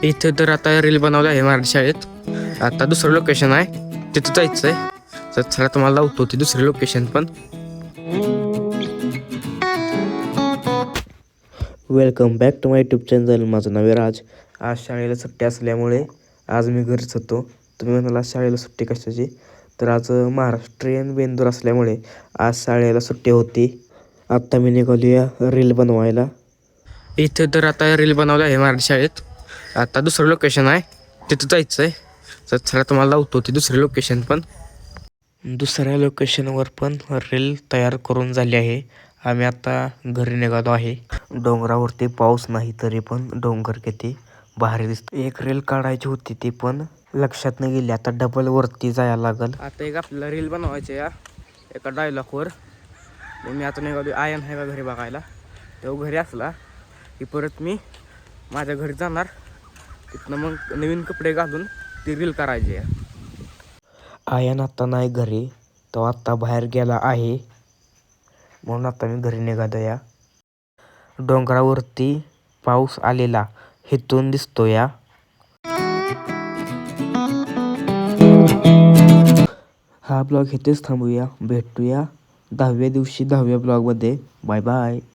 इथे तर आता रील बनवलं आहे मराठी शाळेत. आता दुसरं लोकेशन आहे, तिथं जायचं आहे. तर चला तुम्हाला लावतो ते दुसरे लोकेशन पण. Welcome back to my YouTube channel. माझं नाव आहे राज. आज शाळेला सुट्टी असल्यामुळे आज मी घरीच होतो. तुम्ही म्हणाला शाळेला सुट्टी कशाची, तर आज महाराष्ट्रीयन बेंदूर असल्यामुळे आज शाळेला सुट्टी होती. आत्ता मी निघालूया रील बनवायला. इथे तर आता रील बनवलं आहे मराठी शाळेत. आता दुसरं लोकेशन आहे, तिथं जायचं आहे. तर चला तुम्हाला लावतो ते दुसरे लोकेशन पण. दुसऱ्या लोकेशनवर पण रील तयार करून झाली आहे. आम्ही आता घरी निघालो आहे. डोंगरावरती पाऊस नाही तरी पण डोंगर किती भारी दिसतो. एक रील काढायची होती ती पण लक्षात नाही गेली. आता डबल वरती जायला लागल. आता एक आपल्याला रील बनवायची या एका डायलॉगवर. मी आता निघालो. आयन आहे का घरी बघायला. तेव्हा घरी असला की परत मी माझ्या घरी जाणार. तिथनं मग नवीन कपडे घालून ती रील करायची आहे. आयन आता नाही घरी, तो आत्ता बाहेर गेला आहे. म्हणून आता मी घरी निघालो या. डोंगरावरती पाऊस आलेला हिथून दिसतो या. हा ब्लॉग इथेच थांबूया. भेटूया 10व्या दिवशी 10व्या ब्लॉगमध्ये. Bye bye.